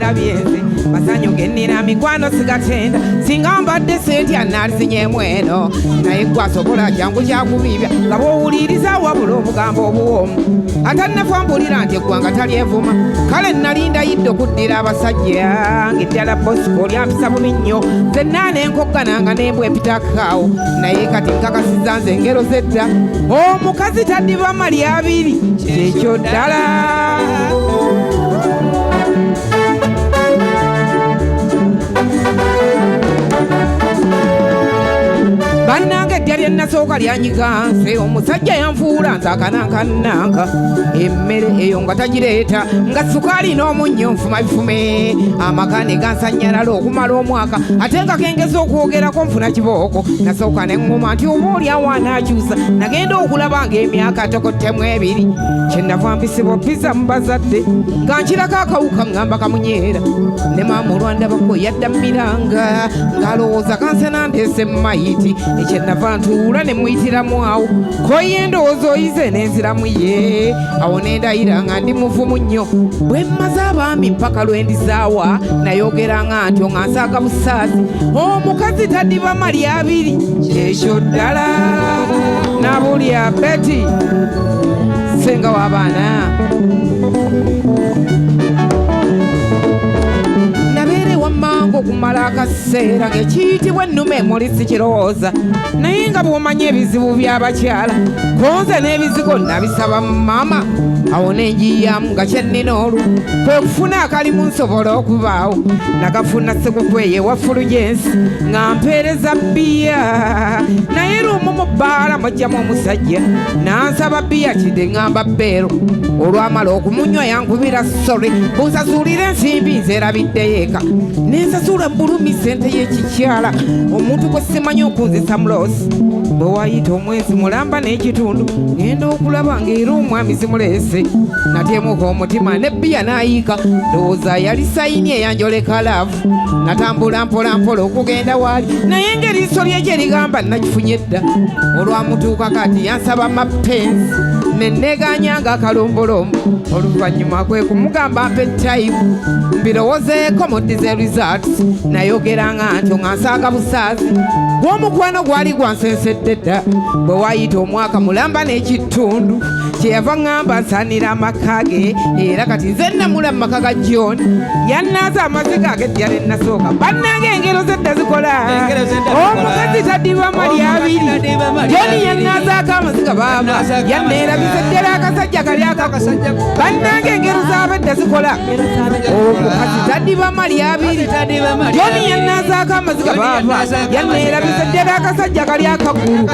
ndabyenze masanyo genina mikwano sigatenda singa mbadde senti analizinyemu eno naye gwasobola jangu kyakubibya nga bwowuliriza wabula obugambo obuwomu atannafambulira nti eggwanga talyevuma kale nalinda yidde okuddira abasajja ng'eddala bosiko olyampisa bubi nnyo zenna nenkoggananga nembwa epitakaawo naye kati nkakasiza nze engero z'edda omukazi taddiba mali abiri kyekyo ddala bannange eddya lye nasooka lyanyiga nze omusajja yanfuula nze akanankananka emmere eyo nga tagireeta nga sukaali n'omunnyo nfuma bifume amaka ne gansanyalala okumala omwaka ate nga kengeza okwogerako nfuna kibooko nasooka ne ŋŋuma nti oba oliawo anaakyusa nagenda okulaba ng'emyaka tokottemu ebiri kyenava mpisibwa pizza mu bazadde nga nkirako akawuka ŋŋamba kamunyeera ne maama olwandabako yadda mmiranga ng'alowooza kansena ndeese mu mayiti ekyenava ntuula ne muyitiramu awo koye endowooza oyize n'enziramu ye awo nendayira nga ndi muvumu nnyo bwe mmaze abaami mpaka lwendizaawa nayogeranga ntyo nga nsaaga busaazi omukazi taddiba mali abiri ekyo ddala nabulya beti senga w'abaana wamangu okumala akaseera ng'ekiyitibwa ennume emuli sikirowooza naye nga bw'omanya ebizibu by'abakyala konze n'ebizigo nabisaba maama awo nenjiyamu nga kyennina olwo kwe kufuna akalimu nsobola okubaawo nakafuna sekukweye wa Fulgensi nga mpeereza bbiya naye lumu mu bbaala mujjamu omusajja nansaba bbiya kide ŋŋamba bbeero olwamala okumunywa yankubira sori bunsasulira ensimbi nzeerabiddeyo eka nensasula bulumi sente y'ekikyala omuntu gwe simanyi okunzisa muloosi bwe wayita omwezi mulamba n'ekitundu ngenda okulaba ng'era omwami zimuleese natyemuka omutima nebbiya n'ayiika ndowooza yali sayini eyanjoleka laavu natambula mpolampola okugenda waali naye ng'eriiso lye gye ligamba nakifunye dda olwamutuuka kati yansaba mapenzi neneganyanga akalombolombo oluvannyuma kwe kumugamba mpe tayimu mbirowoozeeko muddize results nayogeranga ntyo nga nsaaga busaazi bw'omukwano gwali gwansensedde dda bwe wayita omwaka mulamba n'ekitundu kyeyava ŋŋamba nsaanira amaka ge era kati nze namula mu maka ga John yannaaza amaziga ag'eddya ne nasooka bannange engero z'edda zikola omukazi taddiba mali abiri John yannaazaako amaziga baaba yanneerabiza ddala akasajja kali akaku bannange engero z'abedda zikola omukazi taddiba mali abiri John yannaazaako amaziga baaba yanneerabiza ddala akasajja kali akagulu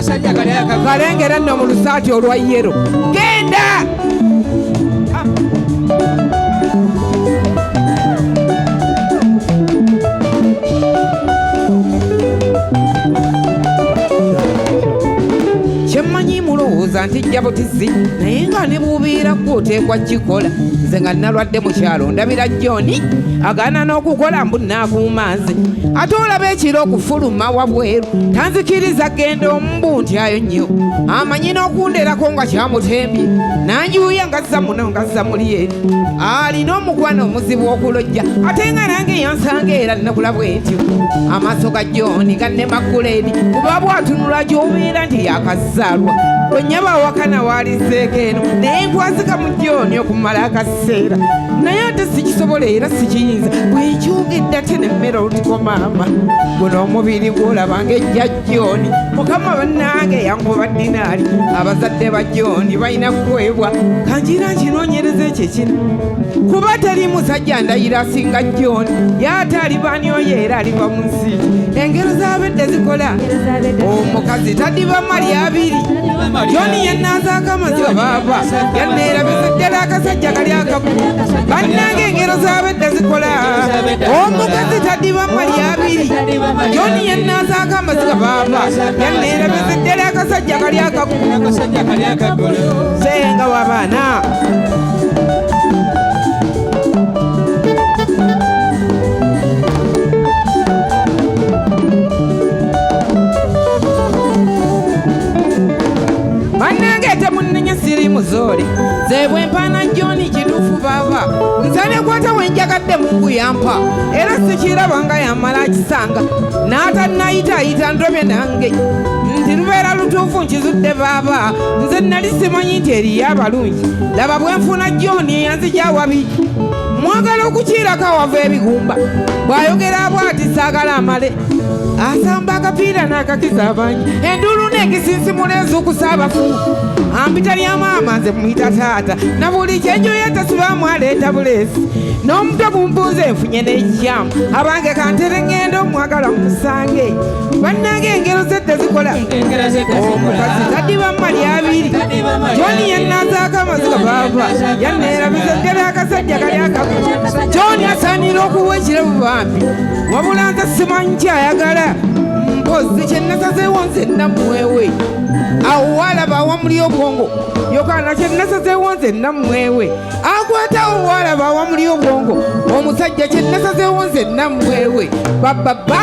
kalengera nno mu lusaati olwa yero genda kyemmanyi mulowooza nti jjabutizi naye nga ne bw'obeera gw'oteekwa kikola nze nga nalwadde mu kyalo ndabira John agaana n'okukola mbu naakuuma nze ate olaba ekiro okufuluma wabweru tanzikiriza genda omumbu ntyayo nnyo amanyi n'okunderako nga kyamutembye nanjuuya ngazza muno ngazza muli eri alina omukwano omuzibu okulojja ate nga nange yansanga era nnakula bwentyo amaaso ga John gannemagguleedi kuba bwatunula gy'obeera nti yakazaalwa onyaba awakana waalizeeko eno naye nkwazika mu John okumala akaseera naye ate sikisobola era sikiyinza bwekyogedde ate nemmere olutiko maama guno omubiri gw'olaba ng'ejja John mukama bannange yankuba dinaali abazadde ba John balina kukwebwa kanjira nkinoonyereza ekyo kino kuba teri musajja ndayira asinga John y'ate alibaani oyo era aliva mu nsi engero z'abedde zikola omukazi taddiba mali abiri John yannaazaako amaziga baaba yanneerabiza ddala akasajja kali akagulu bannange engero z'abedde zikola omukazi taddiba mali abiri John yannaazaako amaziga baaba yanneerabiza ddala akasajja kali akagulu senga w'abaana muzoole ze bwe mpaana John kituufu baaba nsane kwata wenjagadde mungu yampa era sikirabanga yamala akisanga n'atannayitaayita ndobye nange nti lubeera lutuufu nkizudde baaba nze nali simanyi nti eriyo abalungi laba bwe nfuna John eyanzija wabi mwagala okukiirako awava ebigumba bw'ayogera bw'ati saagala amale asamba akapiira n'akakiza abangi enduulu n'ekisinsimula ezuukusa abafu ampita lya maama nze muyita taata na buli kyenjoya tasibaamu aleeta buleesi n'omutwe gumpunze enfunye n'ekyamu abange kantere ŋŋenda omwagala musange bannange engero zedde zikola omukazi taddiba mmali abiri John yennazaako amaziga baaba yanneerabiza ddala akasajja kali akaku John asaanira okuwa ekirabu bambi wabula nze simanyi kyayagala mpozi kyennasazeewo nze nammwewe awo walaba awamuli obwongo Yokaana kyennasazeewo nze nammwewe akwatawo walaba awamuli obwongo omusajja kyennasazeewo nze nammwewe bababa